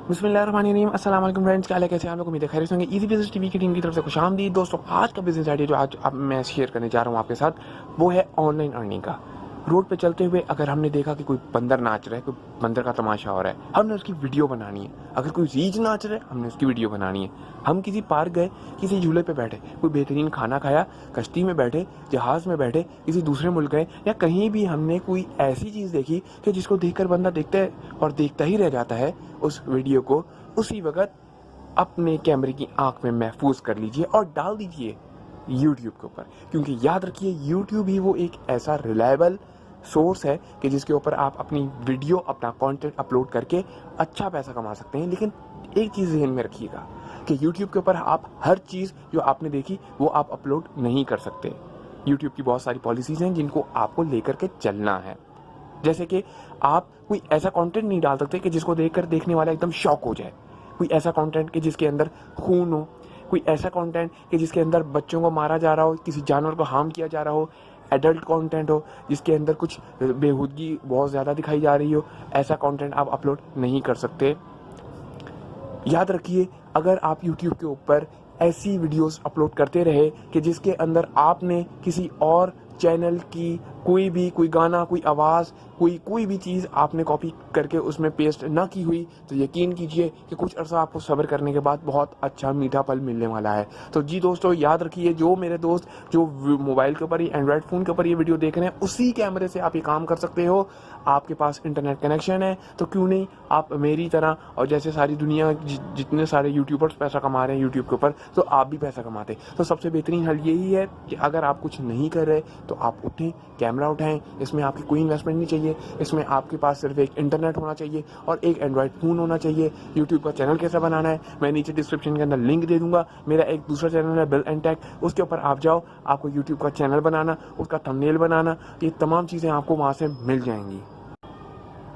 बिस्मिल्लाहिर्रहमानिर्रहीम। अस्सलाम वालेकुम फ्रेंड्स, क्या हाल है, कैसे हैं आप लोग? उम्मीद है खैरियत से होंगे। इजी बिजनेस टीवी की टीम की तरफ से खुशामदीद। दोस्तों, आज का बिजनेस आइडिया जो आज अब मैं शेयर करने जा रहा हूँ आपके साथ, वो है ऑनलाइन अर्निंग का। रोड पे चलते हुए अगर हमने देखा कि कोई बंदर नाच रहा है, कोई बंदर का तमाशा हो रहा है, हमने उसकी वीडियो बनानी है। अगर कोई रीछ नाच रहा है, हमने उसकी वीडियो बनानी है। हम किसी पार्क गए, किसी झूले पे बैठे, कोई बेहतरीन खाना खाया, कश्ती में बैठे, जहाज़ में बैठे, किसी दूसरे मुल्क गए, या कहीं भी हमने कोई ऐसी चीज़ देखी कि जिसको देखकर बंदा देखता है और देखता ही रह जाता है, उस वीडियो को उसी वक्त अपने कैमरे की आंख में महफूज कर लीजिए और डाल दीजिए यूट्यूब के ऊपर। क्योंकि याद रखिए, यूट्यूब ही वो एक ऐसा रिलायबल सोर्स है कि जिसके ऊपर आप अपनी वीडियो, अपना कंटेंट अपलोड करके अच्छा पैसा कमा सकते हैं। लेकिन एक चीज़ ध्यान में रखिएगा कि यूट्यूब के ऊपर आप हर चीज़ जो आपने देखी वो आप अपलोड नहीं कर सकते। यूट्यूब की बहुत सारी पॉलिसीज़ हैं जिनको आपको लेकर के चलना है। जैसे कि आप कोई ऐसा कंटेंट नहीं डाल सकते कि जिसको देखकर देखने वाला एकदम शॉक हो जाए। कोई ऐसा कंटेंट कि जिसके अंदर खून हो, कोई ऐसा कंटेंट कि जिसके अंदर बच्चों को मारा जा रहा हो, किसी जानवर को हार्म किया जा रहा हो, एडल्ट कंटेंट हो जिसके अंदर कुछ बेहूदगी बहुत ज़्यादा दिखाई जा रही हो, ऐसा कंटेंट आप अपलोड नहीं कर सकते। याद रखिए, अगर आप YouTube के ऊपर ऐसी वीडियोस अपलोड करते रहे कि जिसके अंदर आपने किसी और चैनल की कोई गाना, कोई आवाज़, कोई भी चीज़ आपने कॉपी करके उसमें पेस्ट ना की हुई, तो यकीन कीजिए कि कुछ अर्सा आपको सब्र करने के बाद बहुत अच्छा मीठा फल मिलने वाला है। तो जी दोस्तों, याद रखिए, जो मेरे दोस्त जो मोबाइल के ऊपर, एंड्रॉयड फ़ोन के ऊपर ये वीडियो देख रहे हैं, उसी कैमरे से आप ये काम कर सकते हो। आपके पास इंटरनेट कनेक्शन है तो क्यों नहीं आप मेरी तरह, और जैसे सारी दुनिया जितने सारे यूट्यूबर्स पैसा कमा रहे हैं यूट्यूब के ऊपर, तो आप भी पैसा कमाते। तो सबसे बेहतरीन हल यही है कि अगर आप कुछ नहीं कर रहे तो आप उठें, कैमरा उठाएं। इसमें आपकी कोई इन्वेस्टमेंट नहीं चाहिए, इसमें आपके पास सिर्फ एक इंटरनेट होना चाहिए और एक एंड्रॉयड फ़ोन होना चाहिए। यूट्यूब का चैनल कैसे बनाना है मैं नीचे डिस्क्रिप्शन के अंदर लिंक दे दूंगा। मेरा एक दूसरा चैनल है बिल एंड टेक, उसके ऊपर आप जाओ, आपको यूट्यूब का चैनल बनाना, उसका थंबनेल बनाना, ये तमाम चीज़ें आपको वहाँ से मिल जाएंगी।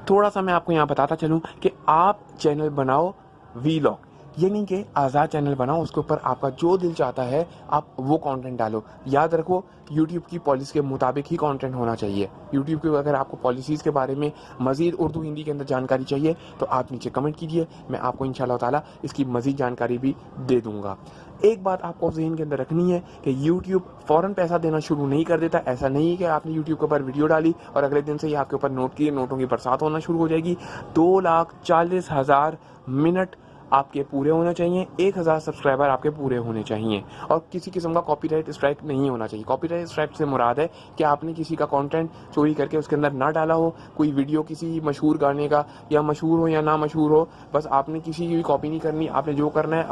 थोड़ा सा मैं आपको यहाँ बताता चलूँ कि आप चैनल बनाओ वीलॉग, ये नहीं कि आज़ाद चैनल बनाओ, उसके ऊपर आपका जो दिल चाहता है आप वो कंटेंट डालो। याद रखो, यूट्यूब की पॉलिसी के मुताबिक ही कंटेंट होना चाहिए। यूट्यूब की अगर आपको पॉलिसीज़ के बारे में मज़ीद उर्दू हिंदी के अंदर जानकारी चाहिए तो आप नीचे कमेंट कीजिए, मैं आपको इंशाल्लाह ताला इसकी मज़ीद जानकारी भी दे दूँगा। एक बात आपको ज़हन के अंदर रखनी है कि यूट्यूब फ़ौरन पैसा देना शुरू नहीं कर देता। ऐसा नहीं है कि आपने यूट्यूब के ऊपर वीडियो डाली और अगले दिन से ही आपके ऊपर नोटों की बरसात होना शुरू हो जाएगी। 2,40,000 मिनट आपके पूरे होने चाहिए, 1,000 सब्सक्राइबर आपके पूरे होने चाहिए, और किसी किस्म का कॉपीराइट स्ट्राइक नहीं होना चाहिए। कॉपीराइट स्ट्राइक से मुराद है कि आपने किसी का कंटेंट चोरी करके उसके अंदर ना डाला हो। कोई वीडियो किसी मशहूर गाने का, या मशहूर हो या ना मशहूर हो, बस आपने किसी की भी कॉपी नहीं करनी। आपने जो करना है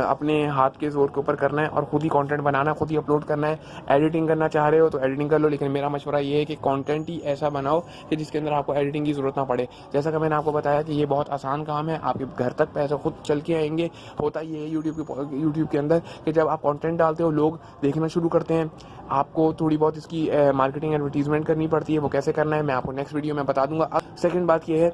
अपने हाथ के जोर के ऊपर करना है और खुद ही कंटेंट बनाना है, खुद ही अपलोड करना है। एडिटिंग करना चाह रहे हो तो एडिटिंग कर लो, लेकिन मेरा मशवरा ये है कि कंटेंट ही ऐसा बनाओ कि जिसके अंदर आपको एडिटिंग की ज़रूरत ना पड़े। जैसा कि मैंने आपको बताया कि ये बहुत आसान काम है, आपके घर तक पैसे खुद चल के आएंगे। होता ये है यूट्यूब के अंदर कि जब आप कंटेंट डालते हो, लोग देखना शुरू करते हैं, आपको थोड़ी बहुत इसकी मार्केटिंग एडवर्टीजमेंट करनी पड़ती है। वो कैसे करना है मैं आपको नेक्स्ट वीडियो में बता दूंगा। सेकंड बात ये है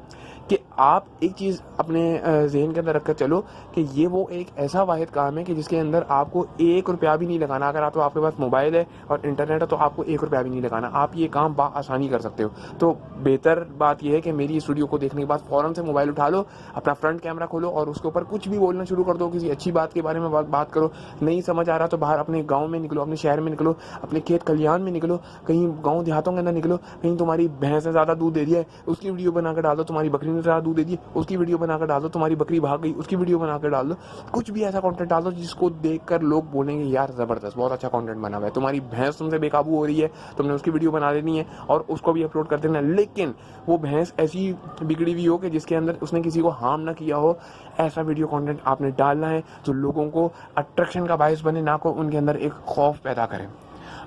कि आप एक चीज़ अपने जहन के अंदर रखकर चलो कि ये वो एक ऐसा वाहिद काम है कि जिसके अंदर आपको 1 रुपया भी नहीं लगाना। अगर आपके पास मोबाइल है और इंटरनेट है तो आपको 1 रुपया भी नहीं लगाना, आप ये काम आसानी कर सकते हो। तो बेहतर बात यह है कि मेरी इस वीडियो को देखने के बाद फ़ौरन से मोबाइल उठा लो, अपना फ्रंट कैमरा खोलो और उसके ऊपर कुछ भी बोलना शुरू कर दो। किसी अच्छी बात के बारे में बात करो। नहीं समझ आ रहा तो बाहर अपने गाँव में निकलो, अपने शहर में निकलो, अपने खेत खलिहान में निकलो, कहीं गाँव देहातों के अंदर निकलो। कहीं तुम्हारी भैंस ने ज़्यादा दूध दे दिया है, उसकी वीडियो बनाकर डाल दो। तुम्हारी बकरी ने ज़्यादा दूध दे दिया, उसकी वीडियो बनाकर डाल दो। तुम्हारी बकरी भाग गई, उसकी वीडियो बनाकर डाल दो। कुछ भी ऐसा कंटेंट डाल दो जिसको देखकर लोग बोलेंगे यार ज़बरदस्त, बहुत अच्छा कंटेंट बना हुआ है। तुम्हारी भैंस तुमसे बेकाबू हो रही है, तुमने उसकी वीडियो बना देनी है और उसको भी अपलोड कर देना, लेकिन वो भैंस ऐसी बिगड़ी हुई हो कि जिसके अंदर उसने किसी को हार्म ना किया हो। ऐसा वीडियो कंटेंट आपने डालना है जो लोगों को अट्रैक्शन का बायस बने, ना को उनके अंदर एक खौफ पैदा करे।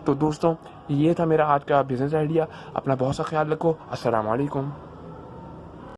तो दोस्तों, ये था मेरा आज का बिजनेस आइडिया। अपना बहुत सा ख्याल रखो। अस्सलाम वालेकुम।